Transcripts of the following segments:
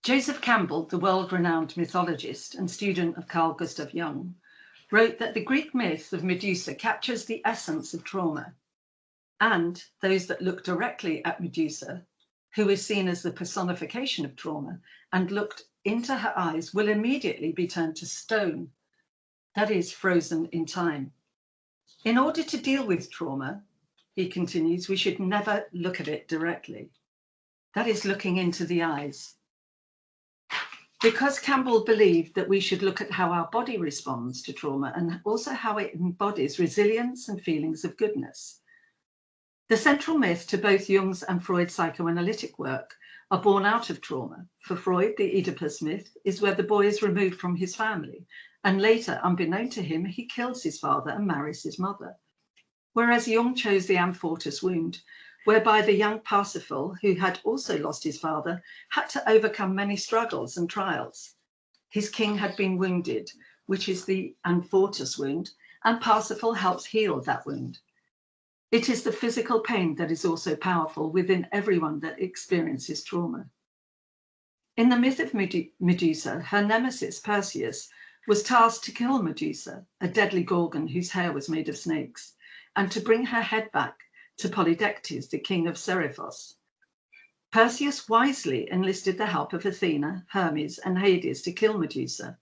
Joseph Campbell, the world-renowned mythologist and student of Carl Gustav Jung, wrote that the Greek myth of Medusa captures the essence of trauma, and those that look directly at Medusa, who is seen as the personification of trauma, and looked into her eyes will immediately be turned to stone, that is, frozen in time. In order to deal with trauma, he continues, we should never look at it directly. That is looking into the eyes. Because Campbell believed that we should look at how our body responds to trauma and also how it embodies resilience and feelings of goodness. The central myth to both Jung's and Freud's psychoanalytic work are born out of trauma. For Freud, the Oedipus myth is where the boy is removed from his family, and later, unbeknown to him, he kills his father and marries his mother. Whereas Jung chose the Amfortas wound, whereby the young Parsifal, who had also lost his father, had to overcome many struggles and trials. His king had been wounded, which is the Amfortas wound, and Parsifal helps heal that wound. It is the physical pain that is also powerful within everyone that experiences trauma. In the myth of Medusa, her nemesis, Perseus, was tasked to kill Medusa, a deadly gorgon whose hair was made of snakes, and to bring her head back to Polydectes, the king of Seriphos. Perseus wisely enlisted the help of Athena, Hermes, and Hades to kill Medusa.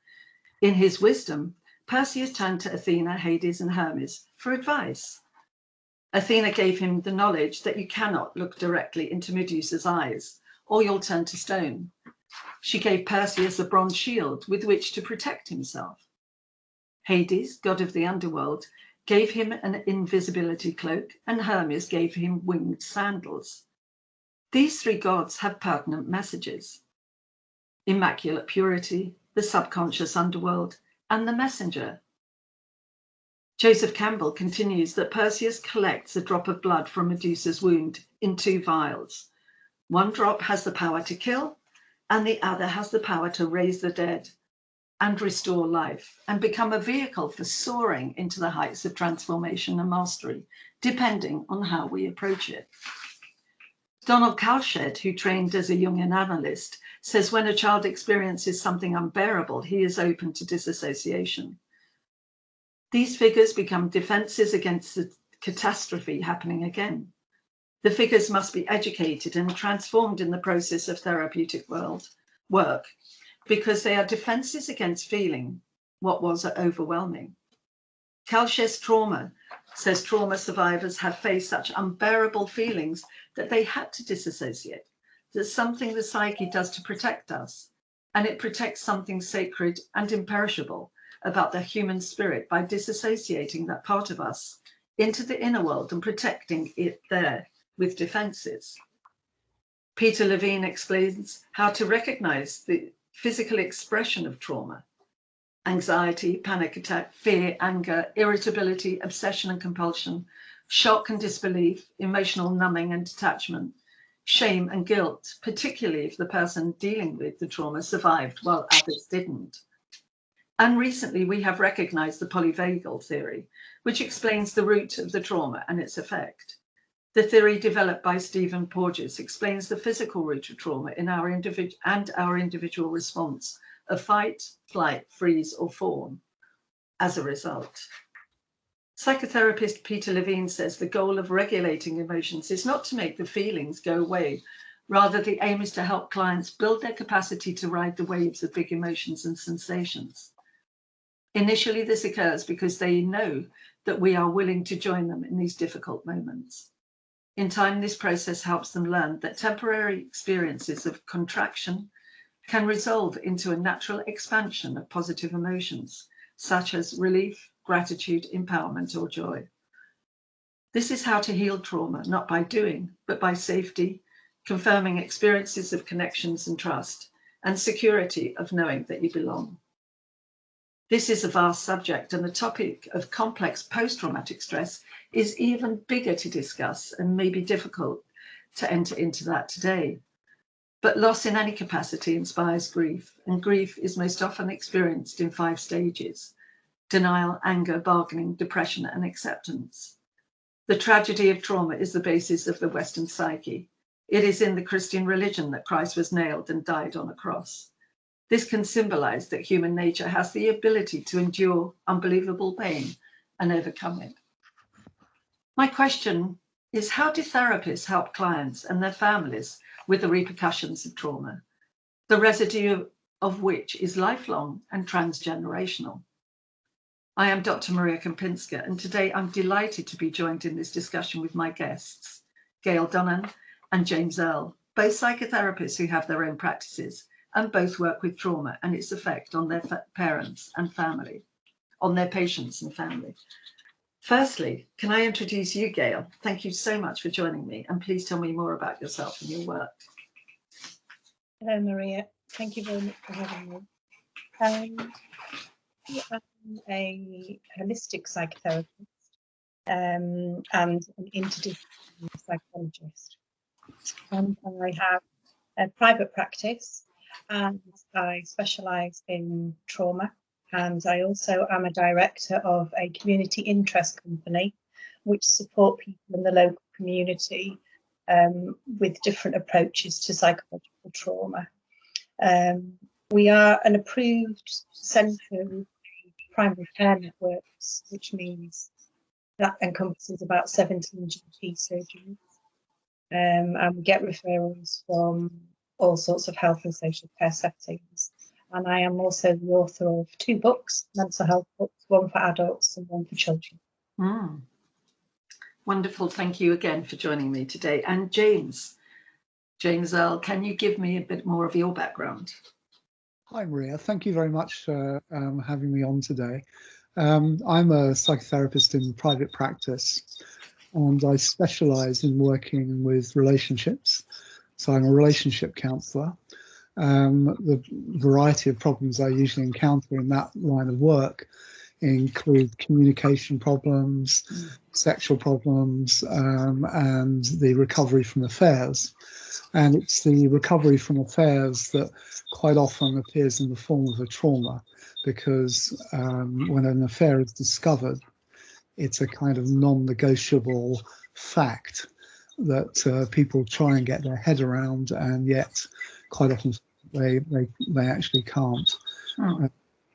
In his wisdom, Perseus turned to Athena, Hades, and Hermes for advice. Athena gave him the knowledge that you cannot look directly into Medusa's eyes, or you'll turn to stone. She gave Perseus a bronze shield with which to protect himself. Hades, god of the underworld, gave him an invisibility cloak, and Hermes gave him winged sandals. These three gods have pertinent messages: immaculate purity, the subconscious underworld, and the messenger. Joseph Campbell continues that Perseus collects a drop of blood from Medusa's wound in 2 vials. One drop has the power to kill, and the other has the power to raise the dead and restore life, and become a vehicle for soaring into the heights of transformation and mastery, depending on how we approach it. Donald Kalshed, who trained as a Jungian analyst, says when a child experiences something unbearable, he is open to disassociation. These figures become defenses against the catastrophe happening again. The figures must be educated and transformed in the process of therapeutic work, because they are defenses against feeling what was overwhelming. Kalshed's trauma says trauma survivors have faced such unbearable feelings that they had to disassociate. That's something the psyche does to protect us, and it protects something sacred and imperishable about the human spirit by disassociating that part of us into the inner world and protecting it there with defenses. Peter Levine explains how to recognize the physical expression of trauma: anxiety, panic attack, fear, anger, irritability, obsession and compulsion, shock and disbelief, emotional numbing and detachment, shame and guilt, particularly if the person dealing with the trauma survived while others didn't. And recently we have recognized the polyvagal theory, which explains the root of the trauma and its effect. The theory developed by Stephen Porges explains the physical root of trauma in our individual response of fight, flight, freeze, or fawn as a result. Psychotherapist Peter Levine says the goal of regulating emotions is not to make the feelings go away. Rather, the aim is to help clients build their capacity to ride the waves of big emotions and sensations. Initially, this occurs because they know that we are willing to join them in these difficult moments. In time, this process helps them learn that temporary experiences of contraction can resolve into a natural expansion of positive emotions, such as relief, gratitude, empowerment, or joy. This is how to heal trauma, not by doing, but by safety, confirming experiences of connections and trust, and security of knowing that you belong. This is a vast subject, and the topic of complex post-traumatic stress is even bigger to discuss and may be difficult to enter into that today. But loss in any capacity inspires grief, and grief is most often experienced in 5 stages: denial, anger, bargaining, depression, and acceptance. The tragedy of trauma is the basis of the Western psyche. It is in the Christian religion that Christ was nailed and died on a cross. This can symbolize that human nature has the ability to endure unbelievable pain and overcome it. My question is, how do therapists help clients and their families with the repercussions of trauma, the residue of which is lifelong and transgenerational? I am Dr. Maria Kempinska, and today I'm delighted to be joined in this discussion with my guests, Gail Donnan and James Earl, both psychotherapists who have their own practices and both work with trauma and its effect on their parents and family, on their patients and family. Firstly, can I introduce you, Gail? Thank you so much for joining me, and please tell me more about yourself and your work. Hello, Maria. Thank you very much for having me. I'm a holistic psychotherapist and an interdisciplinary psychologist. And I have a private practice, and I specialise in trauma. And I also am a director of a community interest company, which support people in the local community with different approaches to psychological trauma. We are an approved centre with primary care networks, which means that encompasses about 17 GP surgeries. And we get referrals from all sorts of health and social care settings. And I am also the author of 2 books, mental health books, one for adults and one for children. Wonderful. Thank you again for joining me today. And James Earl, can you give me a bit more of your background? Hi, Maria. Thank you very much for having me on today. I'm a psychotherapist in private practice, and I specialise in working with relationships. So I'm a relationship counsellor. The variety of problems I usually encounter in that line of work include communication problems, sexual problems, and the recovery from affairs. And it's the recovery from affairs that quite often appears in the form of a trauma, because when an affair is discovered, it's a kind of non-negotiable fact that people try and get their head around, and yet quite often they actually can't.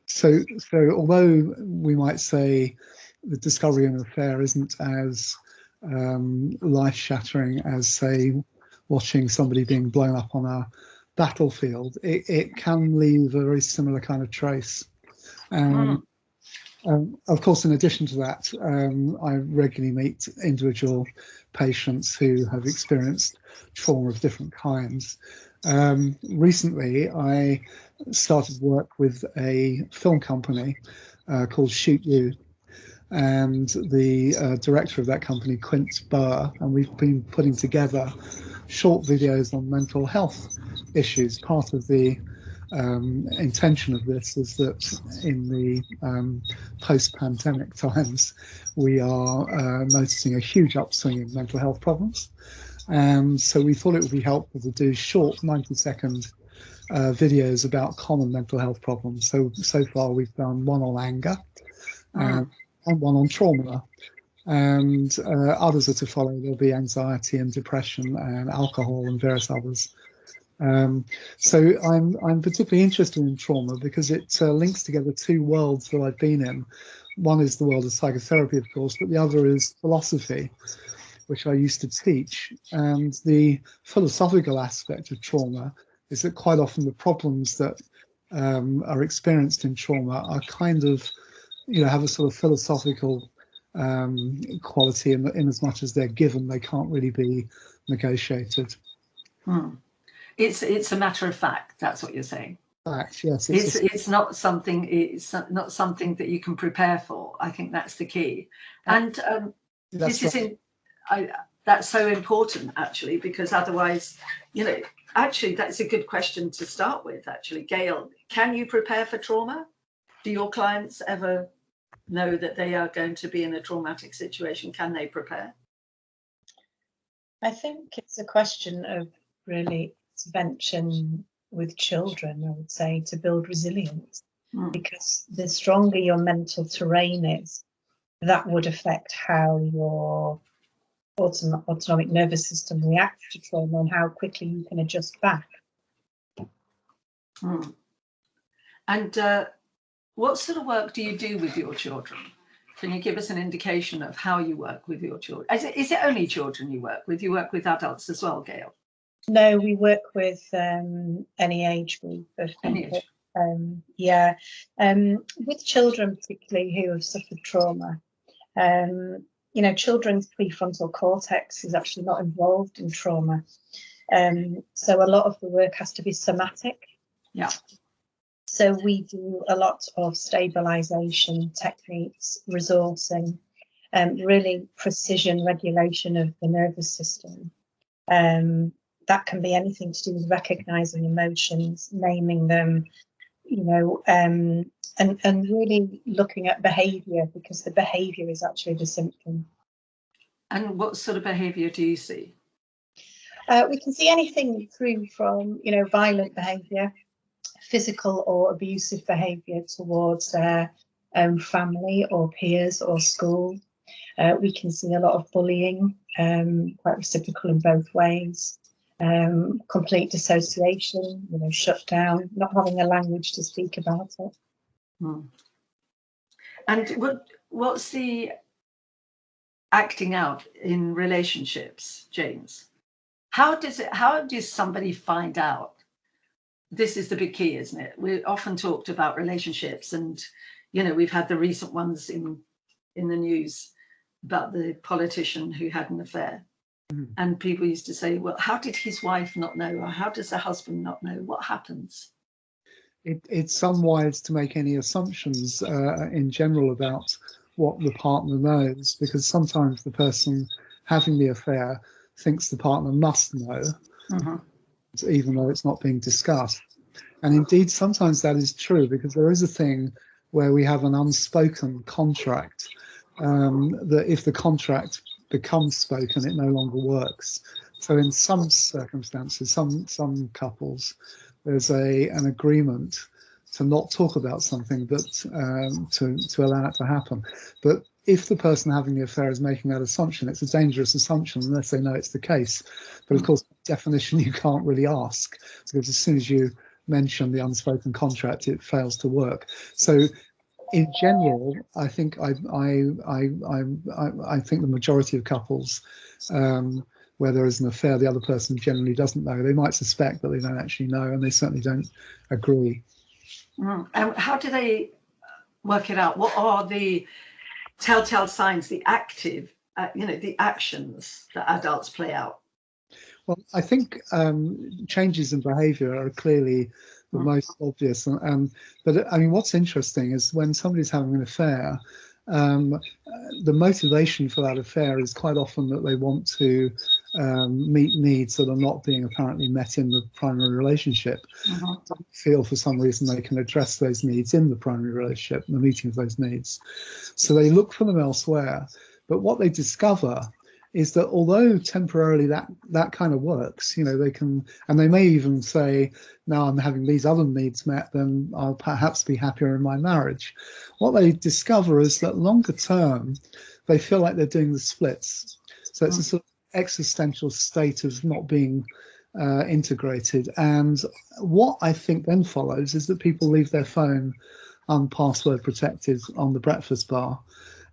So although we might say the discovery of an affair isn't as life-shattering as, say, watching somebody being blown up on a battlefield, it can leave a very similar kind of trace. Of course, in addition to that, I regularly meet individual patients who have experienced trauma of different kinds. Recently, I started work with a film company called Shoot You, and the director of that company, Quint Burr, and we've been putting together short videos on mental health issues. Part of the intention of this is that in the post-pandemic times, we are noticing a huge upswing in mental health problems. And so we thought it would be helpful to do short 90-second videos about common mental health problems. So far we've done one on anger and one on trauma. And others are to follow. There'll be anxiety and depression and alcohol and various others. So I'm particularly interested in trauma because it links together 2 worlds that I've been in. One is the world of psychotherapy, of course, but the other is philosophy, which I used to teach. And the philosophical aspect of trauma is that quite often the problems that are experienced in trauma are kind of, have a sort of philosophical quality in as much as they're given, they can't really be negotiated. It's a matter of fact. That's what you're saying. Fact, yes. It's not something. It's not something that you can prepare for. I think that's the key. And this is that's so important, actually, because otherwise, actually, that's a good question to start with. Actually, Gail, can you prepare for trauma? Do your clients ever know that they are going to be in a traumatic situation? Can they prepare? I think it's a question of really intervention with children, I would say, to build resilience, because the stronger your mental terrain is, that would affect how your autonomic nervous system reacts to trauma and how quickly you can adjust back. And what sort of work do you do with your children? Can you give us an indication of how you work with your children? Is it only children you work with? You work with adults as well, Gail? No, we work with any age group of people. With children particularly who have suffered trauma. You know, children's prefrontal cortex is actually not involved in trauma. So a lot of the work has to be somatic. Yeah. So we do a lot of stabilization techniques, resourcing, really precision regulation of the nervous system. That can be anything to do with recognizing emotions, naming them, you know, and really looking at behavior, because the behavior is actually the symptom. And what sort of behavior do you see? We can see anything through from, you know, violent behavior, physical or abusive behavior towards their own family or peers or school. We can see a lot of bullying, quite reciprocal in both ways. Complete dissociation, you know, shut down, not having a language to speak about it. And what's the acting out in relationships, James? How does somebody find out? This is the big key, isn't it? We often talked about relationships, and you know, we've had the recent ones in the news about the politician who had an affair. And people used to say, well, how did his wife not know? Or how does the husband not know? What happens? It's unwise to make any assumptions in general about what the partner knows, because sometimes the person having the affair thinks the partner must know, even though it's not being discussed. And indeed, sometimes that is true, because there is a thing where we have an unspoken contract, that if the contract becomes spoken, it no longer works. So in some circumstances, some couples, there's an agreement to not talk about something, but to allow it to happen. But if the person having the affair is making that assumption, it's a dangerous assumption unless they know it's the case. But of course, by definition, you can't really ask, because as soon as you mention the unspoken contract, it fails to work. So in general, I think I think the majority of couples where there is an affair, the other person generally doesn't know. They might suspect, but they don't actually know, and they certainly don't agree. And how do they work it out? What are the telltale signs, the active, the actions that adults play out? Well, I think changes in behaviour are clearly the most obvious. But I mean, what's interesting is when somebody's having an affair, the motivation for that affair is quite often that they want to meet needs that are not being apparently met in the primary relationship. Feel for some reason they can address those needs in the primary relationship, the meeting of those needs. So they look for them elsewhere. But what they discover is that although temporarily that kind of works, you know, they can, and they may even say, now I'm having these other needs met, then I'll perhaps be happier in my marriage. What they discover is that longer term, they feel like they're doing the splits. So it's a sort of existential state of not being integrated. And what I think then follows is that people leave their phone unpassword protected on the breakfast bar.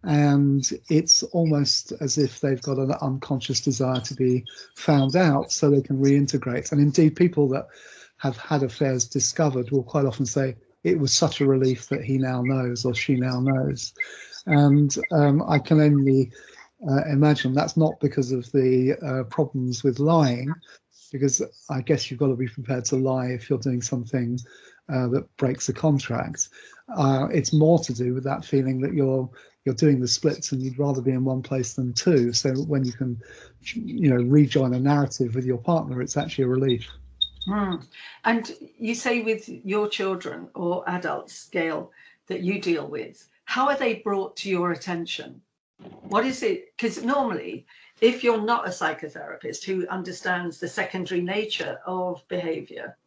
And it's almost as if they've got an unconscious desire to be found out so they can reintegrate. And indeed, people that have had affairs discovered will quite often say, it was such a relief that he now knows or she now knows. And I can only imagine that's not because of the problems with lying, because I guess you've got to be prepared to lie if you're doing something that breaks a contract. It's more to do with that feeling that you're doing the splits and you'd rather be in one place than two. So when you can, you know, rejoin a narrative with your partner, it's actually a relief. And you say with your children or adults, Gail, that you deal with, how are they brought to your attention? What is it? Because normally, if you're not a psychotherapist who understands the secondary nature of behavior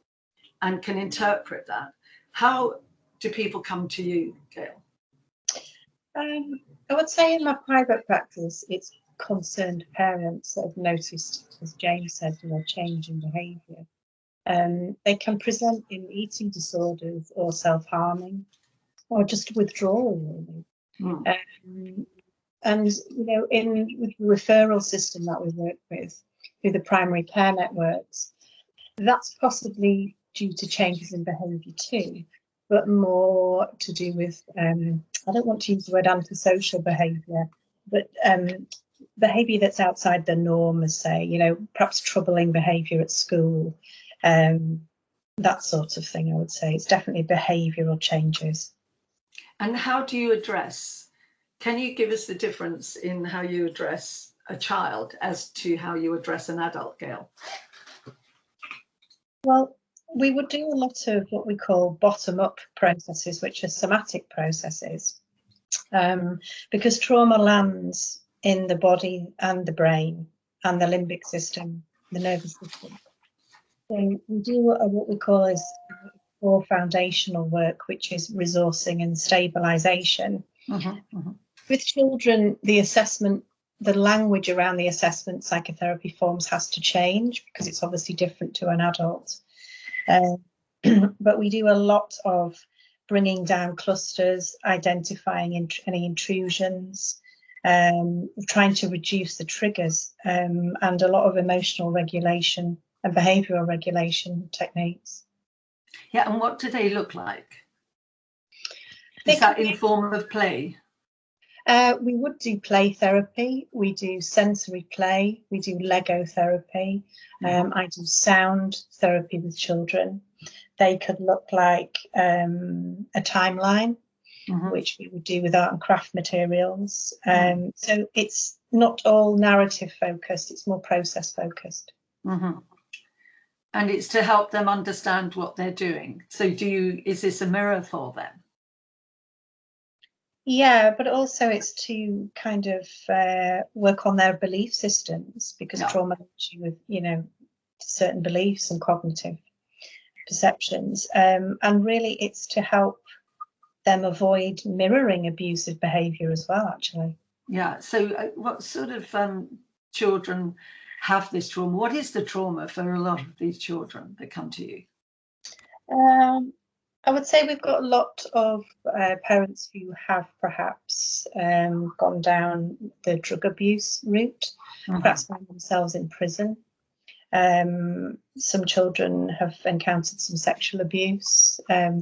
and can interpret that, how do people come to you, Gail? I would say in my private practice, it's concerned parents that have noticed, as James said, change in behaviour. They can present in eating disorders or self-harming or just withdrawal, really. And in the referral system that we work with through the primary care networks, that's possibly due to changes in behaviour too, but more to do with, I don't want to use the word antisocial behaviour, but behaviour that's outside the norm, as say, perhaps troubling behaviour at school, that sort of thing. I would say it's definitely behavioural changes. And how do you address? Can you give us the difference in how you address a child as to how you address an adult, Gail? Well, we would do a lot of what we call bottom-up processes, which are somatic processes, because trauma lands in the body and the brain and the limbic system, the nervous system. So we do what we call is core foundational work, which is resourcing and stabilisation. With children, the assessment, the language around the assessment psychotherapy forms has to change because it's obviously different to an adult. But we do a lot of bringing down clusters, identifying any intrusions, trying to reduce the triggers, and a lot of emotional regulation and behavioural regulation techniques. Yeah, and what do they look like? Is that in form of play? We would do play therapy, we do sensory play, we do Lego therapy, I do sound therapy with children. They could look like a timeline, which we would do with art and craft materials. So it's not all narrative focused, it's more process focused. And it's to help them understand what they're doing. So is this a mirror for them? Yeah, but also it's to kind of work on their belief systems, because trauma leaves you with, certain beliefs and cognitive perceptions. And really it's to help them avoid mirroring abusive behaviour as well, actually. Yeah, so what sort of children have this trauma? What is the trauma for a lot of these children that come to you? I would say we've got a lot of parents who have perhaps gone down the drug abuse route, perhaps found themselves in prison. Some children have encountered some sexual abuse,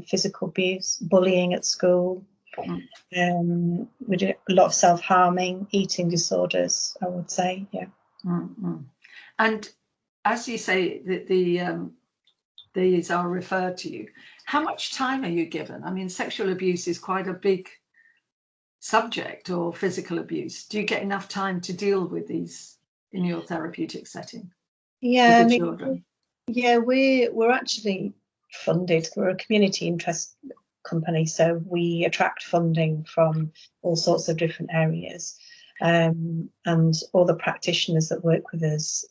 physical abuse, bullying at school. We do a lot of self-harming, eating disorders, I would say, yeah. And as you say, that these are referred to you, how much time are you given? I mean, sexual abuse is quite a big subject, or physical abuse. Do you get enough time to deal with these in your therapeutic setting? Yeah, with the children? Yeah, we're actually funded. We're a community interest company, so we attract funding from all sorts of different areas, and all the practitioners that work with us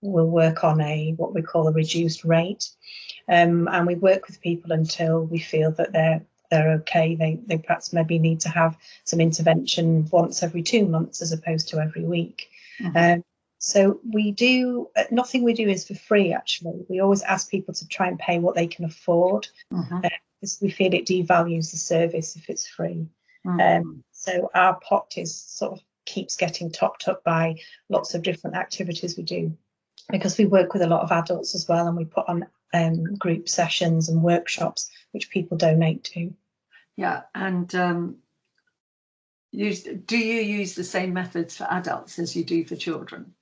will work on what we call a reduced rate, and we work with people until we feel that they're okay. They perhaps maybe need to have some intervention once every 2 months as opposed to every week. So we do, nothing we do is for free, actually. We always ask people to try and pay what they can afford, because we feel it devalues the service if it's free. So our pot keeps getting topped up by lots of different activities we do, because we work with a lot of adults as well, and we put on group sessions and workshops which people donate to. Yeah, and do you use the same methods for adults as you do for children?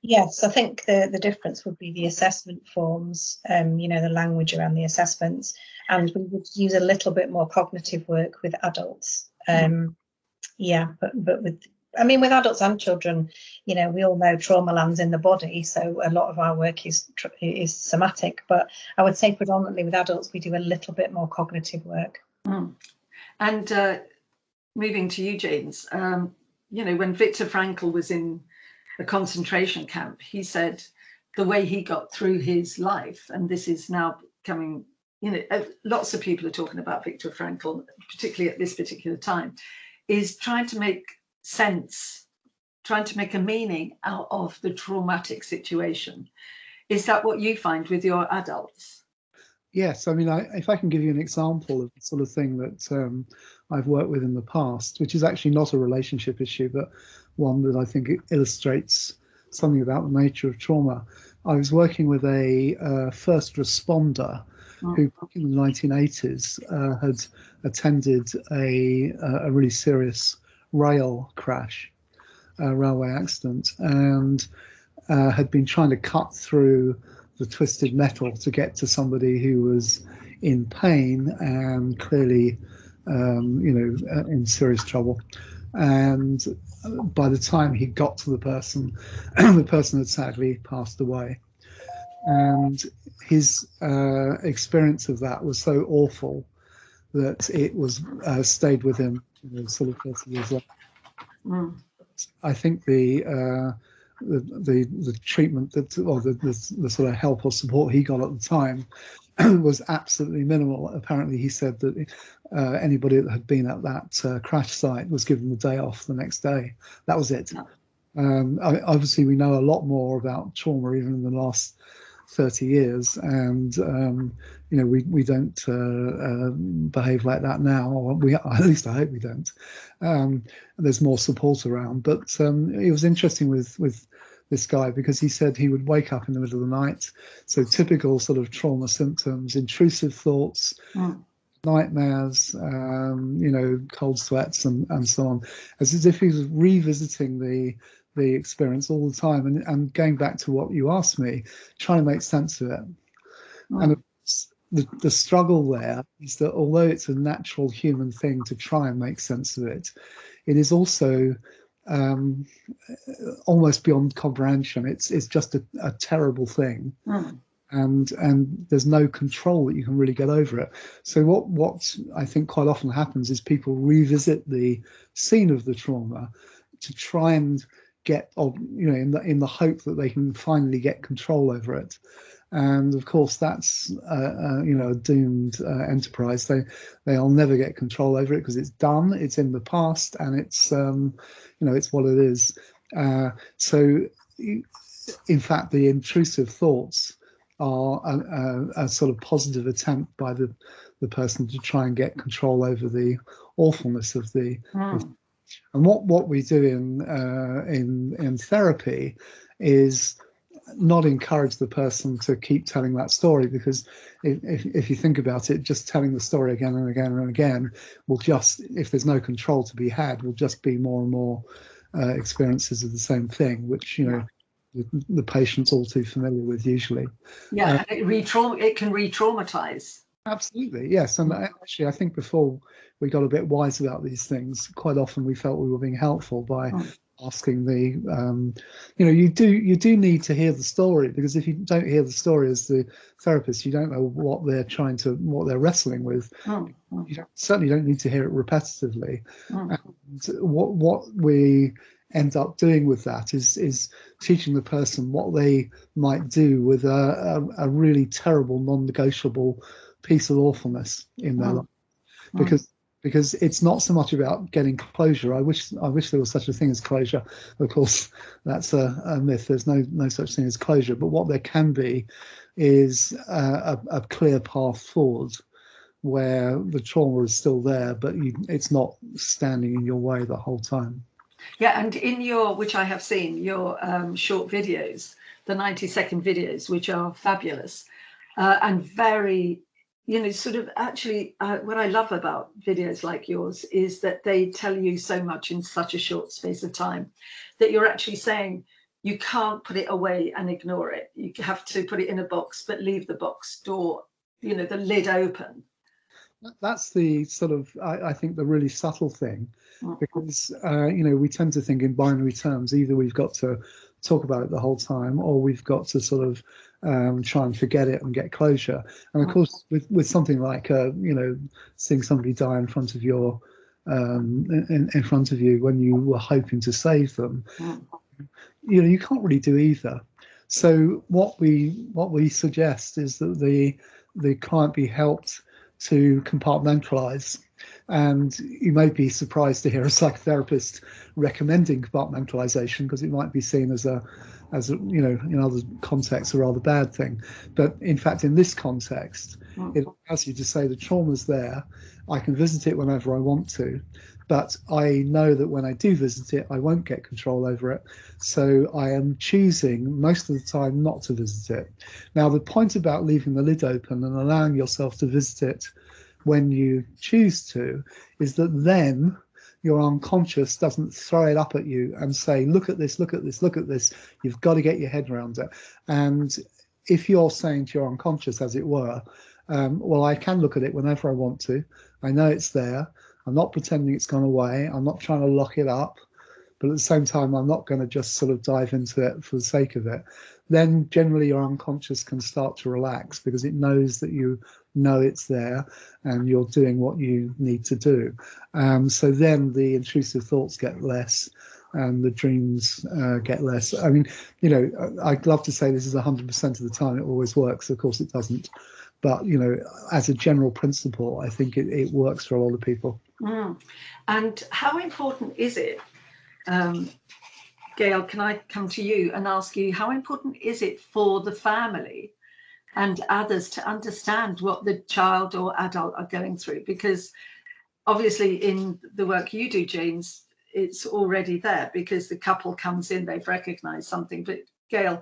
Yes, I think the difference would be the assessment forms, the language around the assessments, and we would use a little bit more cognitive work with adults. But with adults and children, we all know trauma lands in the body, so a lot of our work is somatic, but I would say predominantly with adults we do a little bit more cognitive work. And moving to you, James, when Viktor Frankl was in a concentration camp, he said the way he got through his life, and this is now coming, lots of people are talking about Viktor Frankl, particularly at this particular time, is trying to make sense, trying to make a meaning out of the traumatic situation. Is that what you find with your adults? Yes, I mean, if I can give you an example of the sort of thing that I've worked with in the past, which is actually not a relationship issue, but one that I think illustrates something about the nature of trauma. I was working with a first responder who, back in the 1980s, had attended a really serious rail crash, a railway accident, and had been trying to cut through the twisted metal to get to somebody who was in pain and clearly, in serious trouble. And by the time he got to the person, the person had sadly passed away. And his experience of that was so awful that it was stayed with him, sort of 30 years later. I think the treatment that, or the sort of help or support he got at the time was absolutely minimal. Apparently, he said that anybody that had been at that crash site was given the day off the next day. That was it. Obviously, we know a lot more about trauma even in the last 30 years, and we don't behave like that now, or at least I hope we don't. There's more support around, but it was interesting with this guy because he said he would wake up in the middle of the night, so typical sort of trauma symptoms, intrusive thoughts, nightmares, cold sweats and so on, as if he was revisiting the experience all the time and going back to what you asked me, trying to make sense of it. And the struggle there is that although it's a natural human thing to try and make sense of it, it is also almost beyond comprehension. It's just a terrible thing. And there's no control that you can really get over it. So what I think quite often happens is people revisit the scene of the trauma to try and get, in the hope that they can finally get control over it. And of course, that's a doomed enterprise. They'll never get control over it because it's done. It's in the past, and it's it's what it is. So, in fact, the intrusive thoughts are a sort of positive attempt by the person to try and get control over the awfulness of the. And what we do in therapy is not encourage the person to keep telling that story, because if you think about it, just telling the story again and again and again will just, if there's no control to be had, will just be more and more experiences of the same thing, which the patient's all too familiar with usually. And it can re-traumatize. Absolutely, yes. And actually, I think before we got a bit wise about these things, quite often we felt we were being helpful by asking you do need to hear the story, because if you don't hear the story as the therapist, you don't know what they're wrestling with. You certainly don't need to hear it repetitively. And what we end up doing with that is teaching the person what they might do with a really terrible, non-negotiable piece of awfulness in their life, because it's not so much about getting closure. I wish there was such a thing as closure. Of course, that's a myth. There's no such thing as closure. But what there can be is a clear path forward, where the trauma is still there, but it's not standing in your way the whole time. Yeah, and in your, which I have seen, your short videos, the 90-second videos, which are fabulous and very, actually what I love about videos like yours is that they tell you so much in such a short space of time that you're actually saying you can't put it away and ignore it. You have to put it in a box, but leave the box door, the lid open. That's the sort of, I think, the really subtle thing, because, we tend to think in binary terms. Either we've got to talk about it the whole time, or we've got to sort of try and forget it and get closure. And of course, with something like, seeing somebody die in front of your, in front of you when you were hoping to save them, you can't really do either. So what we suggest is that the client be helped to compartmentalize And you may be surprised to hear a psychotherapist recommending compartmentalization, because it might be seen as a you know, in other contexts, a rather bad thing. But in fact, in this context, it allows you to say the trauma's there. I can visit it whenever I want to, but I know that when I do visit it, I won't get control over it. So I am choosing most of the time not to visit it. Now, the point about leaving the lid open and allowing yourself to visit it when you choose to is that then your unconscious doesn't throw it up at you and say, look at this, look at this, look at this. You've got to get your head around it. And if you're saying to your unconscious, as it were, well, I can look at it whenever I want to. I know it's there. I'm not pretending it's gone away. I'm not trying to lock it up. But at the same time, I'm not going to just sort of dive into it for the sake of it. Then generally your unconscious can start to relax, because it knows that you know it's there and you're doing what you need to do. So then the intrusive thoughts get less and the dreams get less. I mean, you know, I'd love to say this is 100% of the time it always works. Of course it doesn't. But, you know, as a general principle, I think it works for a lot of people. And how important is it, Gail, can I come to you and ask you, how important is it for the family and others to understand what the child or adult are going through? Because obviously in the work you do, James, it's already there because the couple comes in, they've recognized something. But Gail,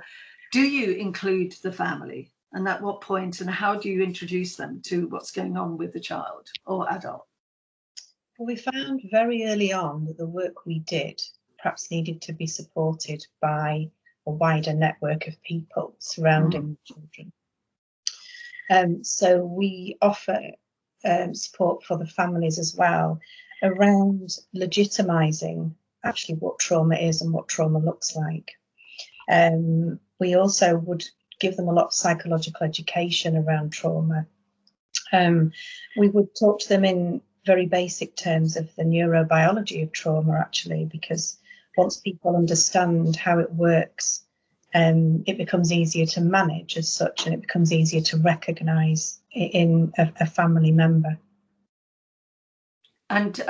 do you include the family? And at what point, and how do you introduce them to what's going on with the child or adult? Well, we found very early on that the work we did perhaps needed to be supported by a wider network of people surrounding children. So we offer support for the families as well around legitimising actually what trauma is and what trauma looks like. We also would give them a lot of psychological education around trauma. We would talk to them in very basic terms of the neurobiology of trauma, actually, because once people understand how it works, it becomes easier to manage as such, and it becomes easier to recognise in a family member. And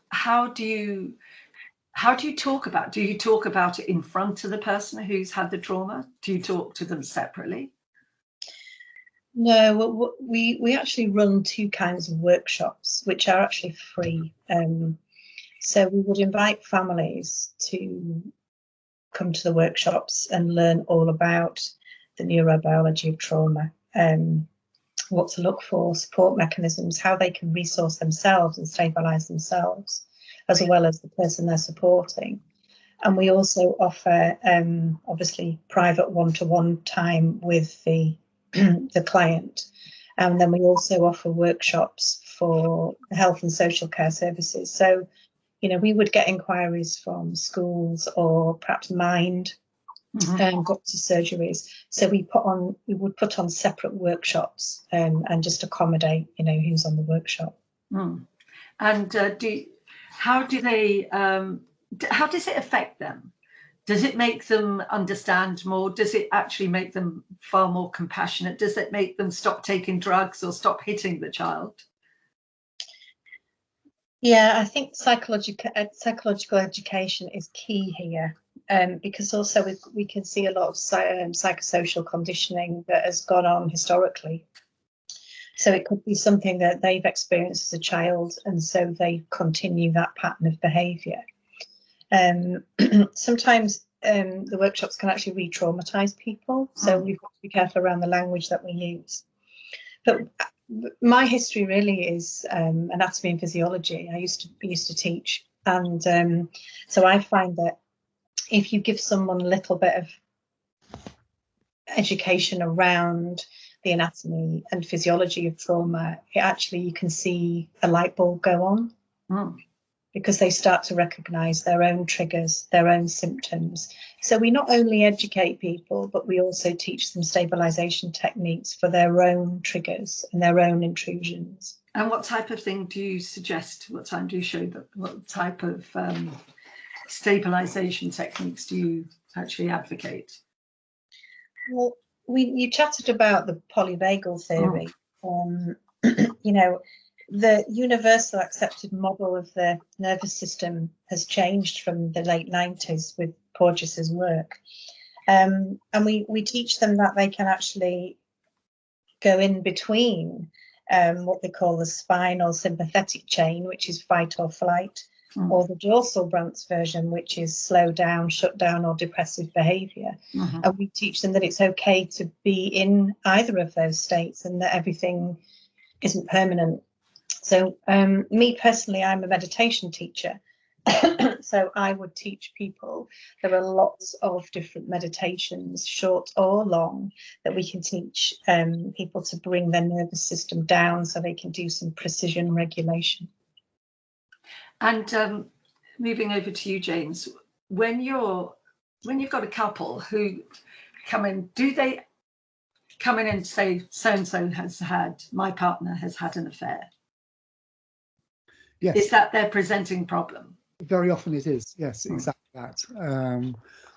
how do you talk about? Do you talk about it in front of the person who's had the trauma? Do you talk to them separately? No, we actually run two kinds of workshops, which are actually free. So we would invite families to come to the workshops and learn all about the neurobiology of trauma, what to look for, support mechanisms, how they can resource themselves and stabilise themselves, as well as the person they're supporting. And we also offer, obviously, private one-to-one time with the client. And then we also offer workshops for health and social care services. So, you know, we would get inquiries from schools or perhaps mind doctor surgeries. So we would put on separate workshops and just accommodate, you know, who's on the workshop. And how does it affect them? Does it make them understand more? Does it actually make them far more compassionate? Does it make them stop taking drugs or stop hitting the child? Yeah, I think psychological education is key here, because also we can see a lot of psychosocial conditioning that has gone on historically. So it could be something that they've experienced as a child, and so they continue that pattern of behaviour. Sometimes the workshops can actually re-traumatise people, so we've got to be careful around the language that we use. But my history really is anatomy and physiology. I used to teach, and so I find that if you give someone a little bit of education around the anatomy and physiology of trauma, you can see a light bulb go on. Because they start to recognise their own triggers, their own symptoms. So we not only educate people, but we also teach them stabilisation techniques for their own triggers and their own intrusions. And what type of thing do you suggest? What time do you show them? What type of stabilisation techniques do you actually advocate? Well, you chatted about the polyvagal theory. You know, the universal accepted model of the nervous system has changed from the late 90s with Porges's work. And we teach them that they can actually go in between what they call the spinal sympathetic chain, which is fight or flight, or the dorsal branch version, which is slow down, shut down, or depressive behaviour. And we teach them that it's okay to be in either of those states and that everything isn't permanent. So me personally, I'm a meditation teacher. So I would teach people there are lots of different meditations, short or long, that we can teach people to bring their nervous system down so they can do some precision regulation. And moving over to you, James, when you've got a couple who come in, do they come in and say, so-and-so my partner has had an affair? Yes. Is that their presenting problem? Very often it is, yes, exactly that.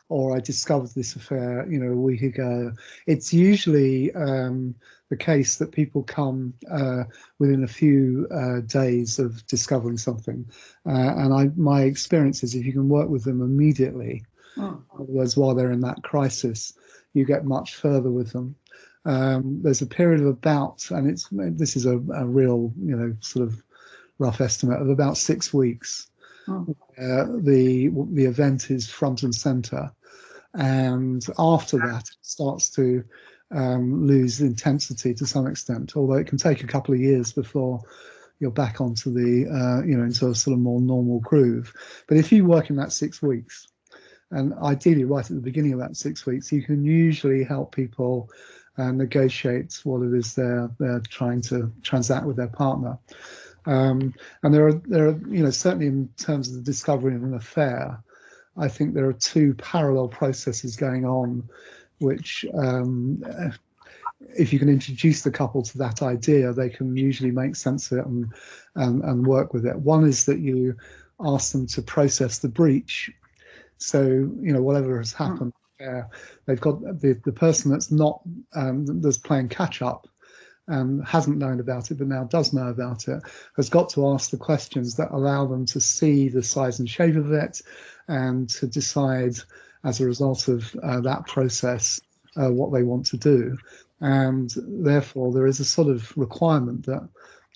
Or I discovered this affair, a week ago. It's usually the case that people come within a few days of discovering something. And my experience is if you can work with them immediately, in other words, while they're in that crisis, you get much further with them. There's a period of about, and this is a real, sort of rough estimate of about 6 weeks. The event is front and center, and after that it starts to lose intensity to some extent, although it can take a couple of years before you're back onto the into a sort of more normal groove. But if you work in that 6 weeks, and ideally right at the beginning of that 6 weeks, you can usually help people negotiate what it is they're trying to transact with their partner. And there are, certainly in terms of the discovery of an affair, I think there are two parallel processes going on, which, if you can introduce the couple to that idea, they can usually make sense of it and work with it. One is that you ask them to process the breach. So, whatever has happened, they've got the person that's not that's playing catch up and hasn't known about it but now does know about it, has got to ask the questions that allow them to see the size and shape of it and to decide as a result of that process what they want to do. And therefore there is a sort of requirement that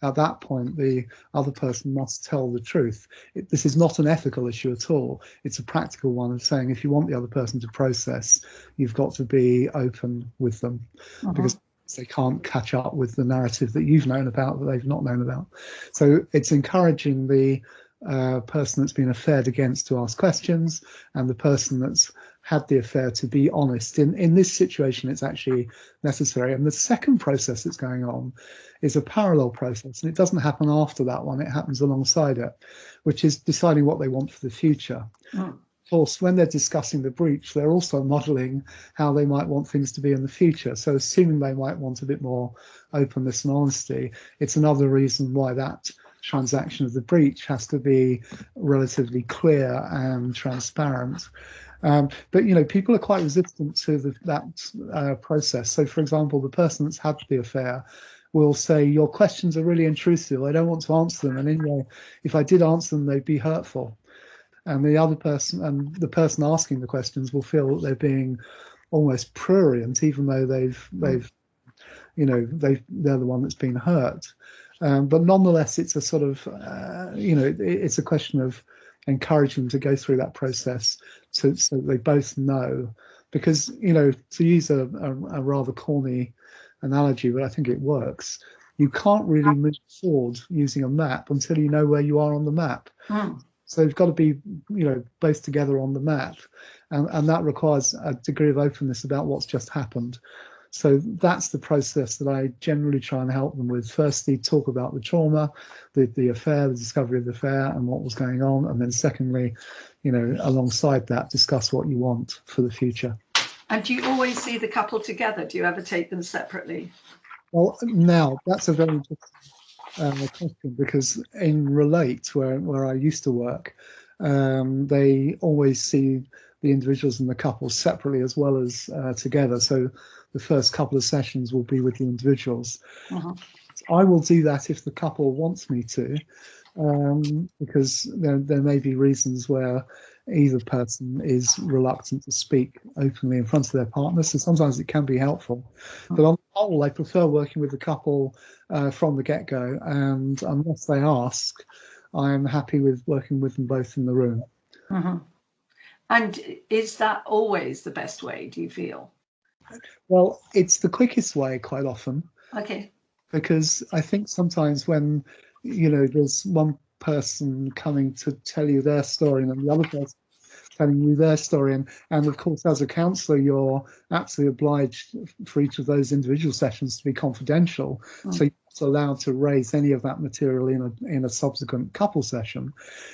at that point the other person must tell the truth. This is not an ethical issue at all. It's a practical one of saying if you want the other person to process, you've got to be open with them, because they can't catch up with the narrative that you've known about that they've not known about. So it's encouraging the person that's been affared against to ask questions, and the person that's had the affair to be honest. In this situation, it's actually necessary. And the second process that's going on is a parallel process, and it doesn't happen after that one, it happens alongside it, which is deciding what they want for the future. Of course, when they're discussing the breach, they're also modelling how they might want things to be in the future. So assuming they might want a bit more openness and honesty, it's another reason why that transaction of the breach has to be relatively clear and transparent. But people are quite resistant to that process. So, for example, the person that's had the affair will say, your questions are really intrusive, I don't want to answer them, and anyway, if I did answer them, they'd be hurtful. And the other person, and the person asking the questions, will feel that they're being almost prurient, even though they're the one that's been hurt. But nonetheless, it's a sort of, it's a question of encouraging them to go through that process so they both know. Because, to use a rather corny analogy, but I think it works, you can't really move forward using a map until you know where you are on the map. So you've got to be, both together on the map, and that requires a degree of openness about what's just happened. So that's the process that I generally try and help them with. Firstly, talk about the trauma, the affair, the discovery of the affair and what was going on. And then secondly, alongside that, discuss what you want for the future. And do you always see the couple together? Do you ever take them separately? Well, now that's a very good question, because in Relate, where I used to work, they always see the individuals and the couples separately as well as together. So the first couple of sessions will be with the individuals. I will do that if the couple wants me to, because there may be reasons where either person is reluctant to speak openly in front of their partner, so sometimes it can be helpful. But on the whole, I prefer working with the couple from the get-go, and unless they ask, I'm happy with working with them both in the room. Mm-hmm. And is that always the best way, do you feel? Well, it's the quickest way quite often. Okay. Because I think sometimes when, there's one person coming to tell you their story and then the other person telling you their story, and of course as a counsellor you're absolutely obliged for each of those individual sessions to be confidential, so you're not allowed to raise any of that material in a subsequent couple session.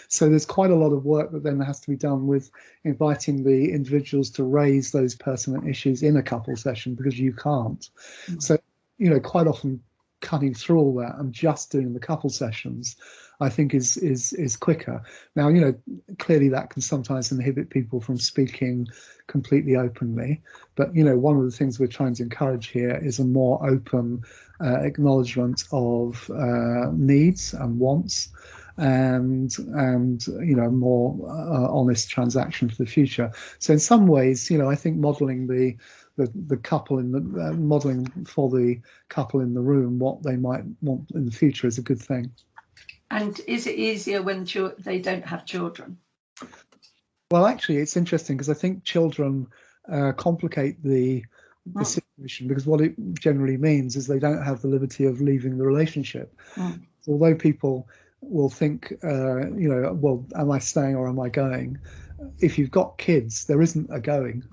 So there's quite a lot of work that then has to be done with inviting the individuals to raise those pertinent issues in a couple session, because you can't. So quite often cutting through all that and just doing the couple sessions, I think is quicker. Now, clearly that can sometimes inhibit people from speaking completely openly, but one of the things we're trying to encourage here is a more open acknowledgement of needs and wants, and more honest transaction for the future. So in some ways, I think modelling the couple in the modelling for the couple in the room what they might want in the future is a good thing. And is it easier when they don't have children? Well, actually, it's interesting because I think children complicate the situation, because what it generally means is they don't have the liberty of leaving the relationship. Although people will think, well, am I staying or am I going? If you've got kids, there isn't a going.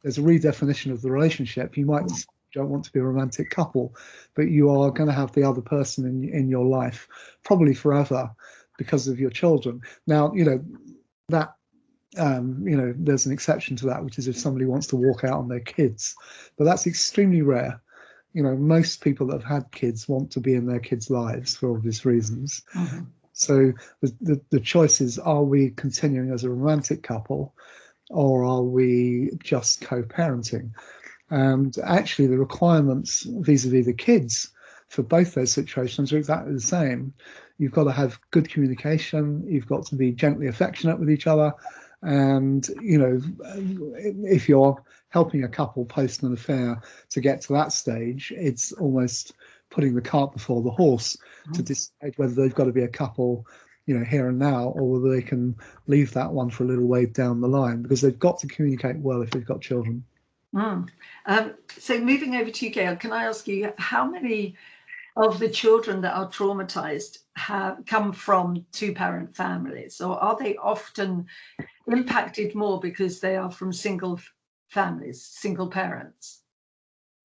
There's a redefinition of the relationship. You might don't want to be a romantic couple, but you are going to have the other person in your life probably forever because of your children. Now, that there's an exception to that, which is if somebody wants to walk out on their kids, but that's extremely rare. Most people that have had kids want to be in their kids' lives for obvious reasons. So the choice is, are we continuing as a romantic couple, or are we just co-parenting? And actually the requirements vis-a-vis the kids for both those situations are exactly the same. You've got to have good communication, you've got to be gently affectionate with each other, and if you're helping a couple post an affair to get to that stage, it's almost putting the cart before the horse to decide whether they've got to be a couple here and now, or whether they can leave that one for a little way down the line, because they've got to communicate well if they've got children. So moving over to you, Gail, can I ask you, how many of the children that are traumatized have come from two-parent families, or are they often impacted more because they are from single families, single parents?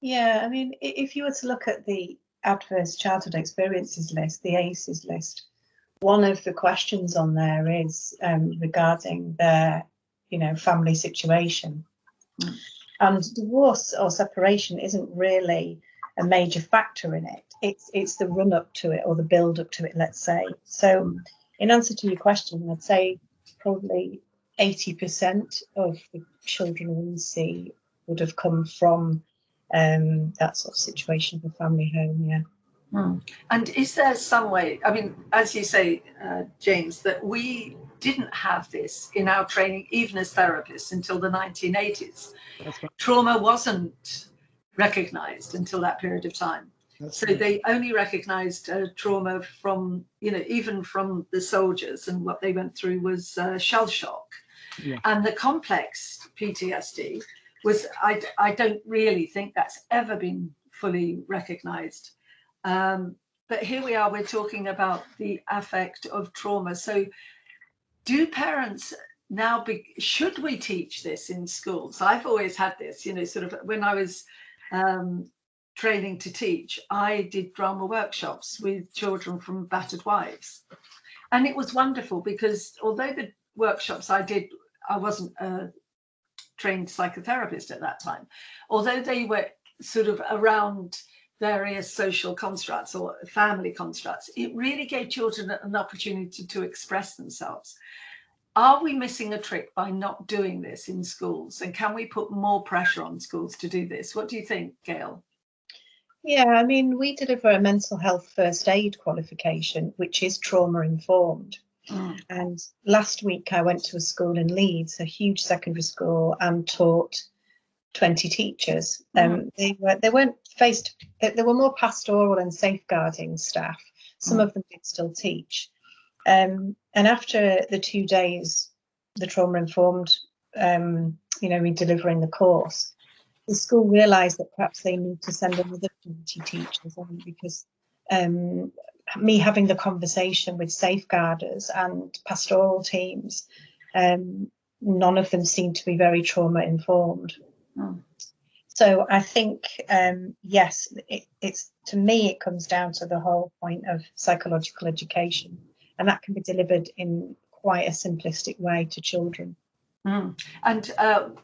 Yeah, I mean, if you were to look at the adverse childhood experiences list, the ACEs list, one of the questions on there is regarding their, family situation. And divorce or separation isn't really a major factor in it. It's the run up to it, or the build up to it, let's say. So in answer to your question, I'd say probably 80% of the children we see would have come from that sort of situation, the family home, And is there some way, I mean, as you say, James, that we didn't have this in our training, even as therapists, until the 1980s. That's right. Trauma wasn't recognised until that period of time. So they only recognised trauma from, even from the soldiers, and what they went through was shell shock. And the complex PTSD was, I don't really think that's ever been fully recognised. But here we are, we're talking about the affect of trauma. So do parents now, should we teach this in schools? I've always had this, sort of when I was training to teach, I did drama workshops with children from battered wives. And it was wonderful, because although the workshops I did, I wasn't a trained psychotherapist at that time, although they were sort of around various social constructs or family constructs, it really gave children an opportunity to express themselves. Are we missing a trick by not doing this in schools? And can we put more pressure on schools to do this? What do you think, Gail? Yeah, I mean, we deliver a mental health first aid qualification, which is trauma informed. And last week I went to a school in Leeds, a huge secondary school, and taught 20 teachers. They weren't faced. There were more pastoral and safeguarding staff. Some of them did still teach. And after the 2 days, the trauma informed, me delivering the course, the school realised that perhaps they need to send another 20 teachers on, because me having the conversation with safeguarders and pastoral teams, none of them seemed to be very trauma informed. So I think, yes, it's, to me, it comes down to the whole point of psychological education, and that can be delivered in quite a simplistic way to children. And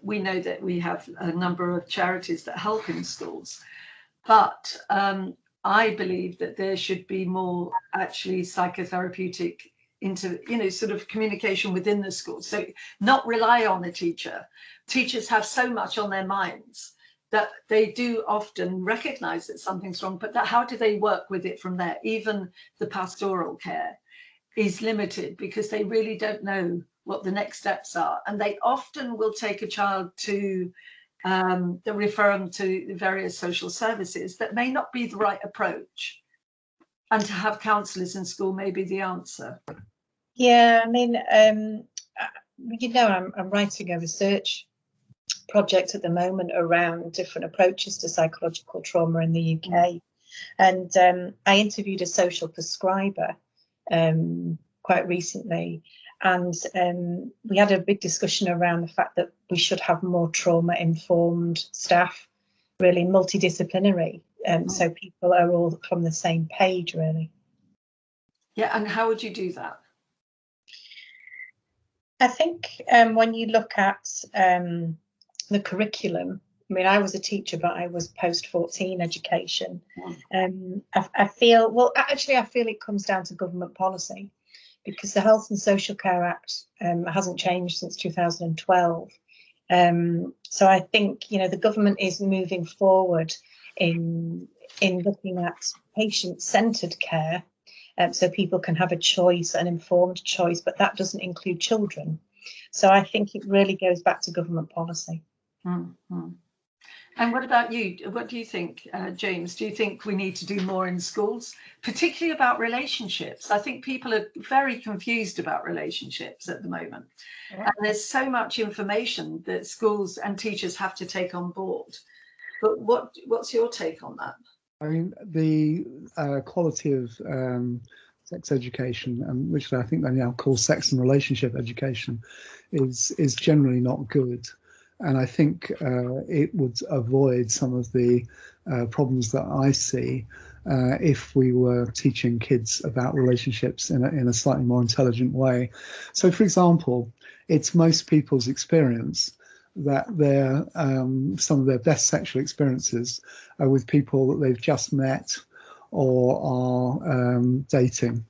we know that we have a number of charities that help in schools, but I believe that there should be more actually psychotherapeutic sort of communication within the school. So not rely on a teacher. Teachers have so much on their minds that they do often recognize that something's wrong, but how do they work with it from there? Even the pastoral care is limited because they really don't know what the next steps are. And they often will take a child to, they refer them to the various social services that may not be the right approach. And to have counsellors in school may be the answer. Yeah, I mean, I'm writing a research project at the moment around different approaches to psychological trauma in the UK. And I interviewed a social prescriber quite recently, and we had a big discussion around the fact that we should have more trauma-informed staff, really multidisciplinary, so people are all from the same page, really. Yeah, and how would you do that? I think when you look at the curriculum, I mean, I was a teacher, but I was post-14 education. I feel it comes down to government policy, because the Health and Social Care Act hasn't changed since 2012. So I think, the government is moving forward in looking at patient-centred care, so people can have a choice, an informed choice, but that doesn't include children. So I think it really goes back to government policy. And what about you? What do you think, James? Do you think we need to do more in schools, particularly about relationships? I think people are very confused about relationships at the moment. And there's so much information that schools and teachers have to take on board. But what's your take on that? I mean, the quality of sex education, which I think they now call sex and relationship education, is generally not good. And I think it would avoid some of the problems that I see if we were teaching kids about relationships in a slightly more intelligent way. So, for example, it's most people's experience that some of their best sexual experiences are with people that they've just met or are dating.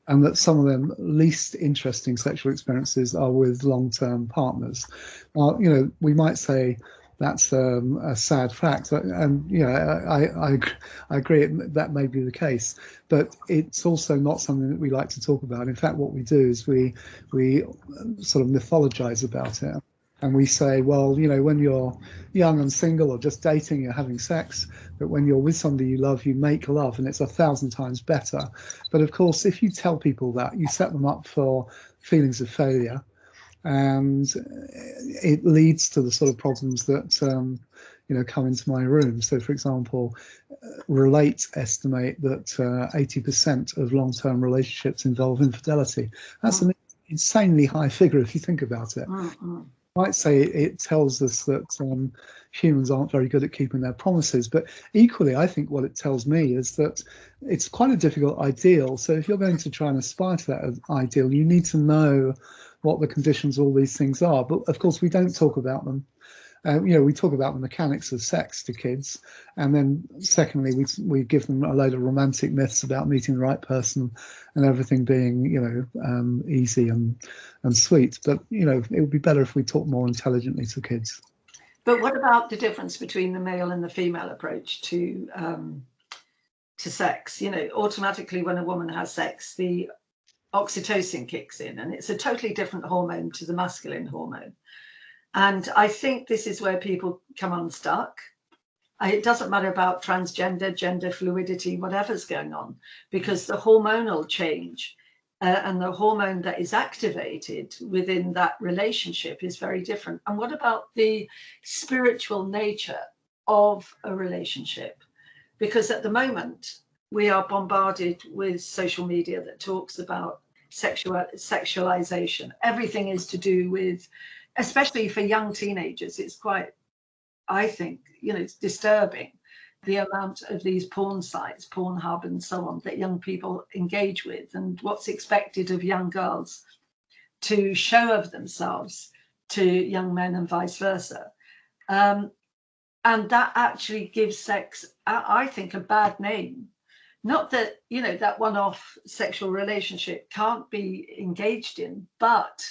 And that some of them least interesting sexual experiences are with long-term partners. We might say that's a sad fact, and I agree that may be the case, but it's also not something that we like to talk about. In fact, what we do is we sort of mythologize about it. And we say, well, when you're young and single or just dating, you're having sex. But when you're with somebody you love, you make love, and it's 1,000 times better. But of course, if you tell people that, you set them up for feelings of failure. And it leads to the sort of problems that, come into my room. So, for example, Relate estimate that 80% of long-term relationships involve infidelity. That's an insanely high figure if you think about it. Might say it tells us that humans aren't very good at keeping their promises, but equally I think what it tells me is that it's quite a difficult ideal. So if you're going to try and aspire to that ideal, you need to know what the conditions all these things are, but of course we don't talk about them. We talk about the mechanics of sex to kids, and then secondly, we give them a load of romantic myths about meeting the right person and everything being, easy and sweet. But it would be better if we talk more intelligently to kids. But what about the difference between the male and the female approach to sex? You know, automatically when a woman has sex, the oxytocin kicks in, and it's a totally different hormone to the masculine hormone. And I think this is where people come unstuck. It doesn't matter about transgender, gender fluidity, whatever's going on, because the hormonal change and the hormone that is activated within that relationship is very different. And what about the spiritual nature of a relationship? Because at the moment, we are bombarded with social media that talks about sexualization. Everything is to do with, especially for young teenagers, it's quite, I think, you know, it's disturbing the amount of these porn sites, Pornhub and so on, that young people engage with, and what's expected of young girls to show of themselves to young men and vice versa. And that actually gives sex, I think, a bad name. Not that, you know, that one-off sexual relationship can't be engaged in, but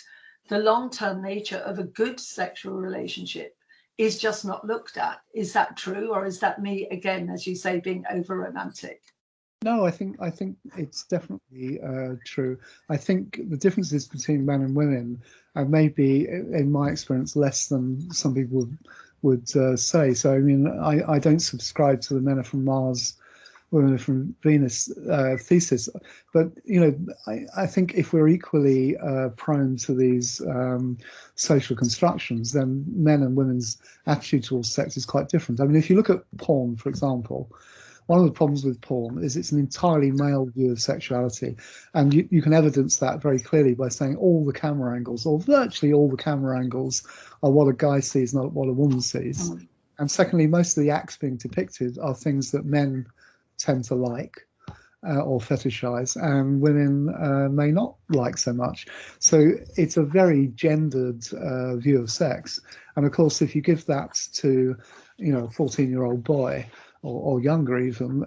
the long-term nature of a good sexual relationship is just not looked at. Is that true, or is that me again, as you say, being over romantic? No, I think it's definitely true. I think the differences between men and women are maybe, in my experience, less than some people would say. So I mean, I don't subscribe to the men are from Mars, women are from Venus thesis, but you know, I think if we're equally prone to these social constructions, then men and women's attitude towards sex is quite different. I mean, if you look at porn, for example, one of the problems with porn is it's an entirely male view of sexuality, and you can evidence that very clearly by saying all the camera angles, or virtually all the camera angles, are what a guy sees, not what a woman sees. And secondly, most of the acts being depicted are things that men tend to like or fetishize, and women may not like so much. So it's a very gendered view of sex. And of course, if you give that to, you know, a 14-year-old boy or younger even,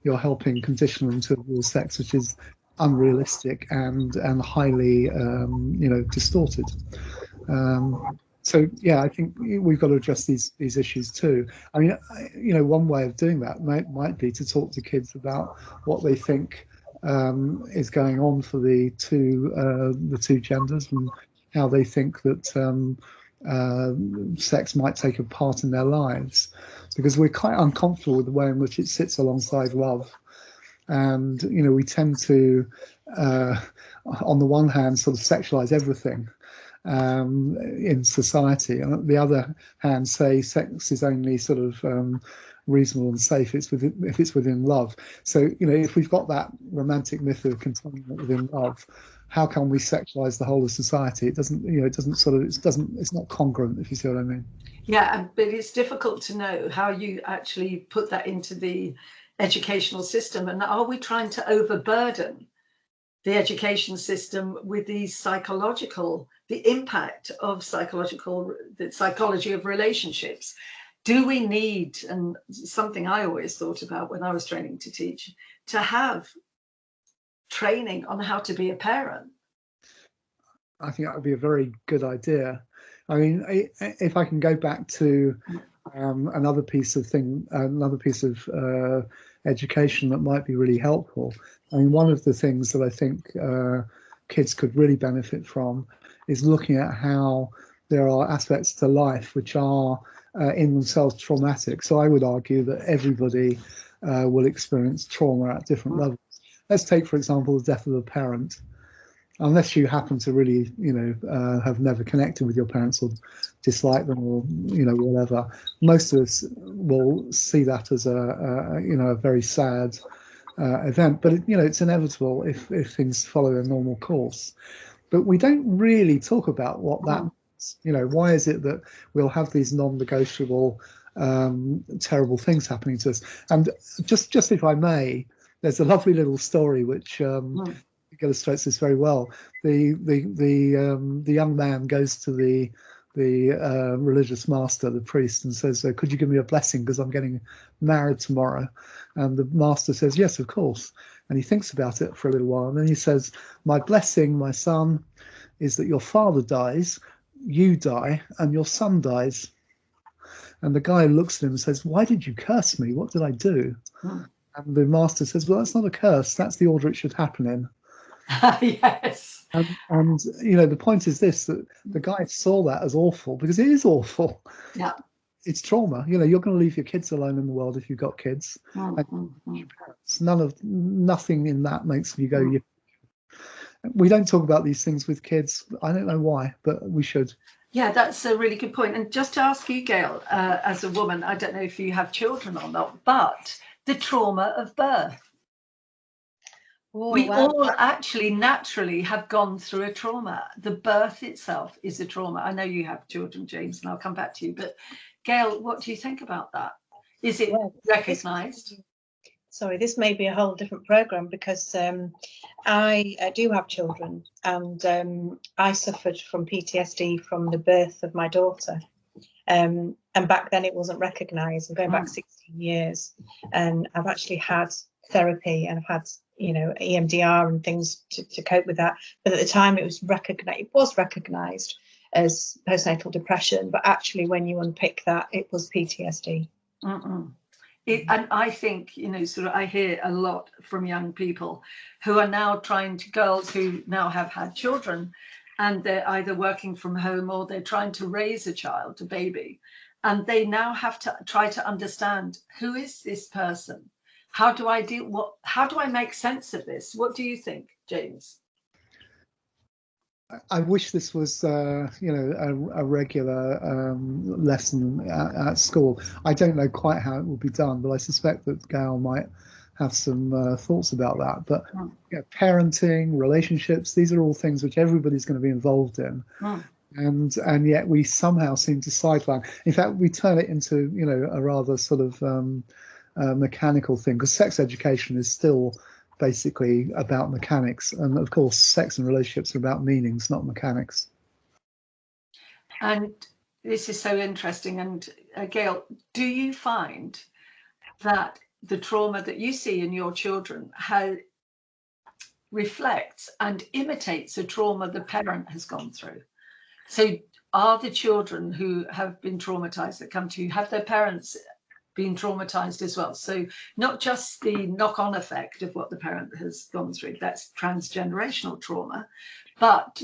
you're helping condition them to view sex which is unrealistic and highly you know, distorted. So yeah, I think we've got to address these issues too. I mean, you know, one way of doing that might be to talk to kids about what they think is going on for the two genders, and how they think that sex might take a part in their lives, because we're quite uncomfortable with the way in which it sits alongside love. And you know, we tend to, on the one hand, sort of sexualize everything in society, and on the other hand say sex is only sort of reasonable and safe if it's within love. So you know, if we've got that romantic myth of containment within love, how can we sexualize the whole of society? It doesn't, you know, it's not congruent, if you see what I mean. Yeah, but it's difficult to know how you actually put that into the educational system, and are we trying to overburden the education system with the impact of the psychology of relationships? Do we need, and something I always thought about when I was training to teach, to have training on how to be a parent? I think that would be a very good idea. I mean, if I can go back to another piece of education that might be really helpful. I mean, one of the things that I think kids could really benefit from is looking at how there are aspects to life which are in themselves traumatic. So I would argue that everybody will experience trauma at different levels. Let's take, for example, the death of a parent. Unless you happen to really, you know, have never connected with your parents or dislike them, or you know, whatever, most of us will see that as a you know, a very sad event. But you know, it's inevitable if things follow a normal course. But we don't really talk about what that means. You know, why is it that we'll have these non-negotiable terrible things happening to us? And just if I may, there's a lovely little story which illustrates this very well. The young man goes to the religious master, the priest, and says, "Could you give me a blessing because I'm getting married tomorrow?" And the master says, "Yes, of course." And he thinks about it for a little while, and then he says, "My blessing, my son, is that your father dies you die and your son dies. And the guy looks at him and says, "Why did you curse me? What did I do?" And the master says, "Well, that's not a curse. That's the order it should happen in." Yes. And the point is this, that the guy saw that as awful because it is awful. Yeah. It's trauma. You're going to leave your kids alone in the world if you've got kids. Nothing in that makes you go, we don't talk about these things with kids. I don't know why, but we should. Yeah, that's a really good point. And just to ask you, Gail, as a woman, I don't know if you have children or not, but the trauma of birth. We all actually naturally have gone through a trauma. The birth itself is a trauma. I know you have children, James, and I'll come back to you. But Gail, what do you think about that? Is it recognised? Sorry, this may be a whole different programme because I do have children, and I suffered from PTSD from the birth of my daughter. And back then it wasn't recognised. I'm going back 16 years, and I've actually had therapy and I've had EMDR and things to cope with that. But at the time it was recognised as postnatal depression. But actually, when you unpick that, it was PTSD. And I think, I hear a lot from young people who are now girls who now have had children, and they're either working from home or they're trying to raise a baby, and they now have to try to understand, who is this person? How do I make sense of this? What do you think, James? I wish this was, a regular lesson at school. I don't know quite how it will be done, but I suspect that Gail might have some thoughts about that. But parenting, relationships, these are all things which everybody's going to be involved in. And yet we somehow seem to sideline. In fact, we turn it into, a rather sort of mechanical thing, because sex education is still basically about mechanics, and of course sex and relationships are about meanings, not mechanics. And this is so interesting. And Gail, do you find that the trauma that you see in your children reflects and imitates a trauma the parent has gone through? So are the children who have been traumatized that come to you, have their parents been traumatized as well? So not just the knock-on effect of what the parent has gone through, that's transgenerational trauma, but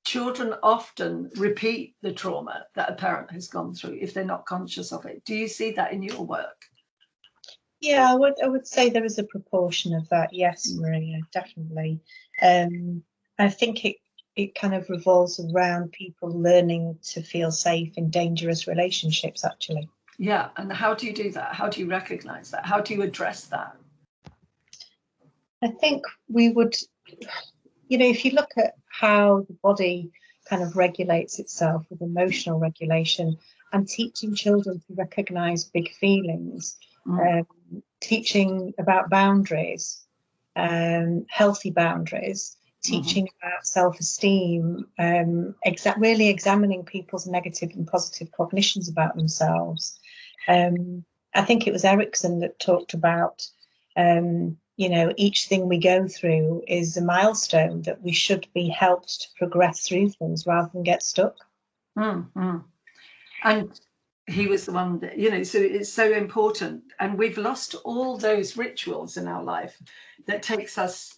children often repeat the trauma that a parent has gone through if they're not conscious of it. Do you see that in your work? Yeah, I would say there is a proportion of that. Yes, Maria, definitely. I think it kind of revolves around people learning to feel safe in dangerous relationships, actually. Yeah, and how do you do that? How do you recognize that? How do you address that? I think we would, if you look at how the body kind of regulates itself with emotional regulation, and teaching children to recognize big feelings, teaching about boundaries, healthy boundaries, teaching about self-esteem, really examining people's negative and positive cognitions about themselves. I think it was Erickson that talked about, each thing we go through is a milestone, that we should be helped to progress through things rather than get stuck. And he was the one that, so it's so important. And we've lost all those rituals in our life that takes us,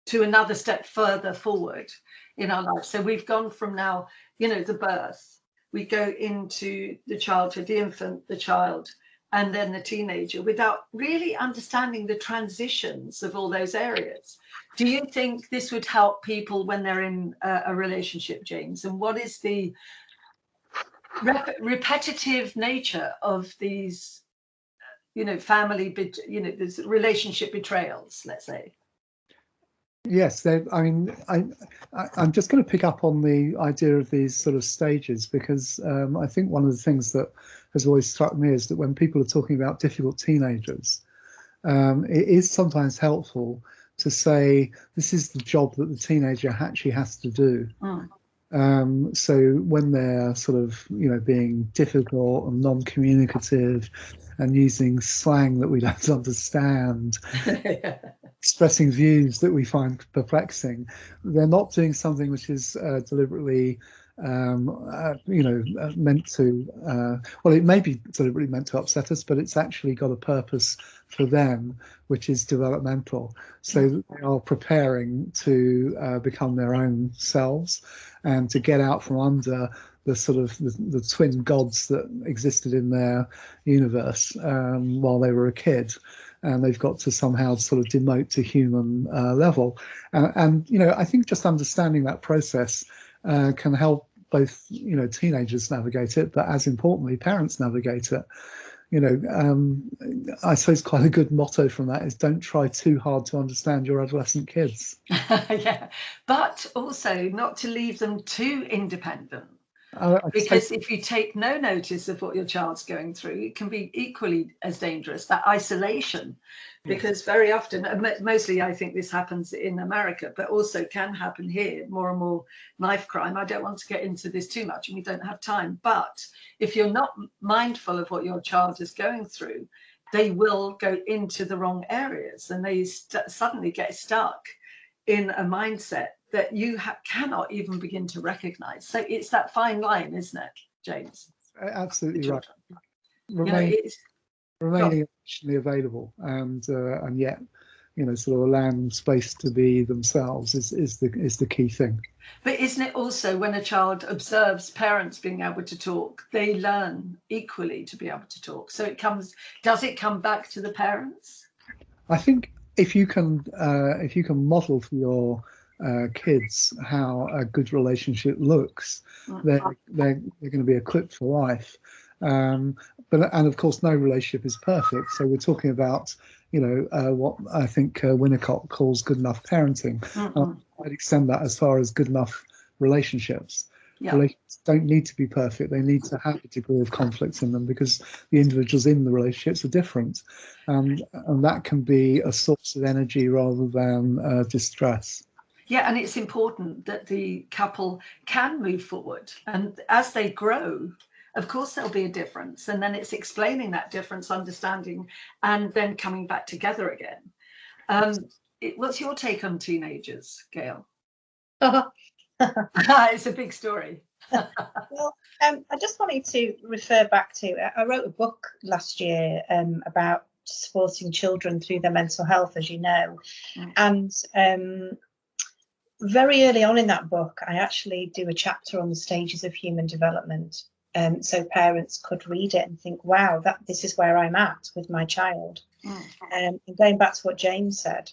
to another step further forward in our life. So we've gone from now, the birth, we go into the childhood, the infant, the child, and then the teenager, without really understanding the transitions of all those areas. Do you think this would help people when they're in a relationship, James? And what is the repetitive nature of these, family, there's relationship betrayals, let's say? Yes, I'm just going to pick up on the idea of these sort of stages, because I think one of the things that has always struck me is that when people are talking about difficult teenagers, it is sometimes helpful to say this is the job that the teenager actually has to do. So when they're sort of, being difficult and non-communicative and using slang that we don't understand, expressing views that we find perplexing, they're not doing something which is deliberately meant to, well, it may be deliberately meant to upset us, but it's actually got a purpose for them, which is developmental. So they are preparing to become their own selves and to get out from under the sort of the twin gods that existed in their universe while they were a kid. And they've got to somehow sort of demote to human level. And I think just understanding that process can help both, teenagers navigate it, but as importantly, parents navigate it. I suppose quite a good motto from that is don't try too hard to understand your adolescent kids. Yeah, but also not to leave them too independent. Because if you take no notice of what your child's going through, it can be equally as dangerous, that isolation, because very often, mostly I think this happens in America, but also can happen here, more and more knife crime. I don't want to get into this too much and we don't have time, but if you're not mindful of what your child is going through, they will go into the wrong areas and they suddenly get stuck in a mindset that you cannot even begin to recognize. So it's that fine line, isn't it, James? Absolutely right. Remaining emotionally available and yet, sort of allowing them space to be themselves is the key thing. But isn't it also when a child observes parents being able to talk, they learn equally to be able to talk? So does it come back to the parents? I think if you can model for your kids how a good relationship looks, they're going to be equipped for life. And of course, no relationship is perfect. So we're talking about what I think Winnicott calls good enough parenting. I'd extend that as far as good enough relationships. Yeah. Relationships don't need to be perfect. They need to have a degree of conflict in them because the individuals in the relationships are different, and that can be a source of energy rather than distress. Yeah, and it's important that the couple can move forward, and as they grow, of course there'll be a difference, and then it's explaining that difference, understanding, and then coming back together again. What's your take on teenagers, Gail? It's a big story. Well, I just wanted to refer back to, I wrote a book last year about supporting children through their mental health, as you know, and very early on in that book, I actually do a chapter on the stages of human development, so parents could read it and think, wow, this is where I'm at with my child. And going back to what James said,